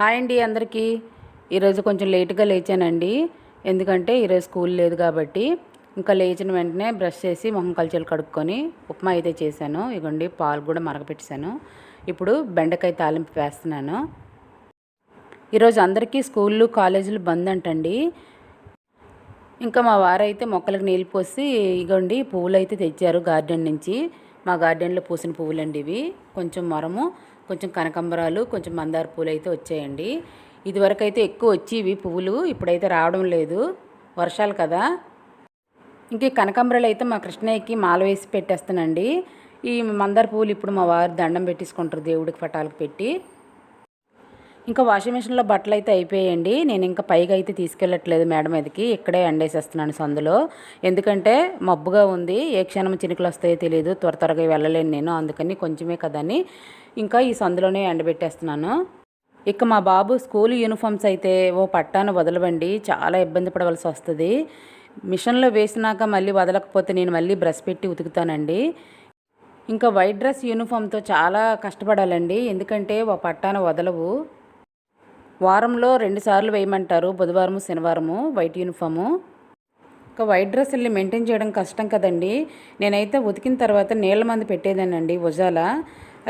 Hi అండి అందరికీ. ఈరోజు కొంచెం లేటుగా లేచానండి. ఎందుకంటే ఈరోజు స్కూల్ లేదు కాబట్టి ఇంకా లేచిన వెంటనే బ్రష్ చేసి మొహం కల్చలు కడుక్కొని ఉప్మా అయితే చేశాను. ఇగోండి పాలు కూడా మరగపెట్టేశాను. ఇప్పుడు బెండకాయ తాలింపు వేస్తున్నాను. ఈరోజు అందరికీ స్కూళ్ళు కాలేజీలు బంద్ అంటండి. ఇంకా మా వారైతే మొక్కలకు నీళ్ళు పోసి ఇగోండి పువ్వులు అయితే తెచ్చారు గార్డెన్ నుంచి. మా గార్డెన్లో పూసిన పువ్వులండి ఇవి. కొంచెం మరము, కొంచెం కనకంబరాలు, కొంచెం మందార పూలు అయితే వచ్చాయండి. ఇదివరకు అయితే ఎక్కువ వచ్చేవి పువ్వులు, ఇప్పుడైతే రావడం లేదు, వర్షాలు కదా. ఇంక ఈ కనకాంబరాలు అయితే మా కృష్ణయ్యకి మాల వేసి పెట్టేస్తానండి. ఈ మందార పువ్వులు ఇప్పుడు మా వారు దండం పెట్టేసుకుంటారు దేవుడికి పటాలకు పెట్టి. ఇంకా వాషింగ్ మిషన్లో బట్టలు అయితే అయిపోయాయండి. నేను ఇంకా పైకి అయితే తీసుకెళ్ళట్లేదు మేడ మీదకి, ఇక్కడే ఎండేసేస్తున్నాను సందులో. ఎందుకంటే మబ్బుగా ఉంది, ఏ క్షణం చినుకులు వస్తాయో తెలియదు, త్వరగా వెళ్ళలేను నేను, అందుకని కొంచెమే కదని ఇంకా ఈ సందులోనే ఎండబెట్టేస్తున్నాను. ఇక మా బాబు స్కూల్ యూనిఫామ్స్ అయితే ఓ పట్టాను వదలవండి, చాలా ఇబ్బంది పడవలసి వస్తుంది. మిషన్లో వేసినాక మళ్ళీ వదలకపోతే నేను మళ్ళీ బ్రష్ పెట్టి ఉతుకుతానండి. ఇంకా వైట్ డ్రెస్ యూనిఫామ్తో చాలా కష్టపడాలండి, ఎందుకంటే ఓ పట్టాను వదలవు. వారంలో 2 సార్లు వేయమంటారు, బుధవారము శనివారము వైట్ యూనిఫాము. ఇంకా వైట్ డ్రెస్సుల్ని మెయింటైన్ చేయడం కష్టం కదండి. నేనైతే ఉతికిన తర్వాత నీళ్ళ మంది పెట్టేదానండి భుజాల.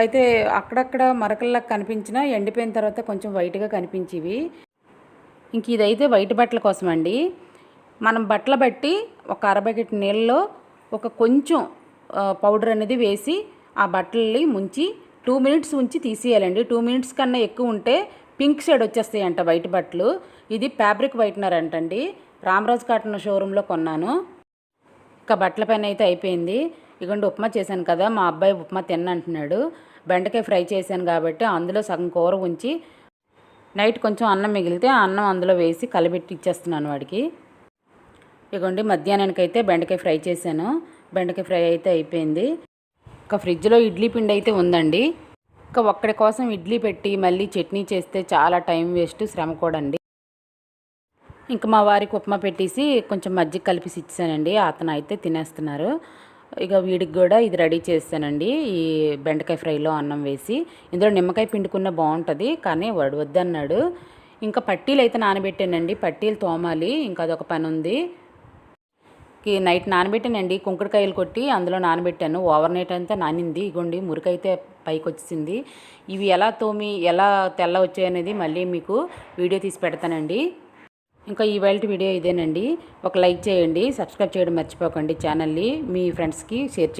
అయితే అక్కడక్కడ మరకల్లా కనిపించినా ఎండిపోయిన తర్వాత కొంచెం వైట్గా కనిపించేవి. ఇంక ఇదైతే వైట్ బట్టల కోసం అండి. మనం బట్టలు బట్టి ఒక అరబకెట్ నీళ్ళలో ఒక కొంచెం పౌడర్ అనేది వేసి ఆ బట్టల్ని ముంచి 2 మినిట్స్ ఉంచి తీసేయాలండి. 2 మినిట్స్ కన్నా ఎక్కువ ఉంటే పింక్ షేడ్ వచ్చేస్తాయి అంట వైట్ బట్టలు. ఇది ఫ్యాబ్రిక్ వైట్నర్ అంటండి, రామరాజ్ కాటన్ షోరూంలో కొన్నాను. ఇంకా బట్టల పైన అయితే అయిపోయింది. ఇగోండి ఉప్మా చేశాను కదా, మా అబ్బాయి ఉప్మా తిన్నంటున్నాడు. బెండకాయ ఫ్రై చేశాను కాబట్టి అందులో సగం కూర ఉంచి నైట్ కొంచెం అన్నం మిగిలితే ఆ అన్నం అందులో వేసి కలబెట్టి ఇచ్చేస్తున్నాను వాడికి. ఇగోండి మధ్యాహ్నానికి అయితే బెండకాయ ఫ్రై చేశాను. బెండకాయ ఫ్రై అయితే అయిపోయింది. ఇంకా ఫ్రిడ్జ్లో ఇడ్లీ పిండి అయితే ఉందండి. ఇంకా ఒక్కడి కోసం ఇడ్లీ పెట్టి మళ్ళీ చట్నీ చేస్తే చాలా టైం వేస్ట్, శ్రమ కూడా అండి. ఇంకా మా వారికి ఉప్మా పెట్టేసి కొంచెం మజ్జిగ కలిపి ఇచ్చానండి, అతను అయితే తినేస్తున్నారు. ఇక వీడికి కూడా ఇది రెడీ చేస్తానండి, ఈ బెండకాయ ఫ్రైలో అన్నం వేసి. ఇందులో నిమ్మకాయ పిండుకున్న బాగుంటుంది, కానీ వాడు వద్దన్నాడు. ఇంకా పట్టీలు అయితే నానబెట్టానండి, పట్టీలు తోమాలి, ఇంకా అదొక పని ఉంది. నైట్ నానబెట్టానండి, కుంకుడుకాయలు కొట్టి అందులో నానబెట్టాను. ఓవర్ నైట్ అంతా నానింది. ఇగోండి మురికైతే పైకి వచ్చింది. ఇవి ఎలా తోమి ఎలా తెల్ల వచ్చాయనేది మళ్ళీ మీకు వీడియో తీసి పెడతానండి. ఇంకా ఈవేళ వీడియో ఇదేనండి. ఒక లైక్ చేయండి, సబ్స్క్రైబ్ చేయడం మర్చిపోకండి ఛానల్ని, మీ ఫ్రెండ్స్కి షేర్ చేయండి.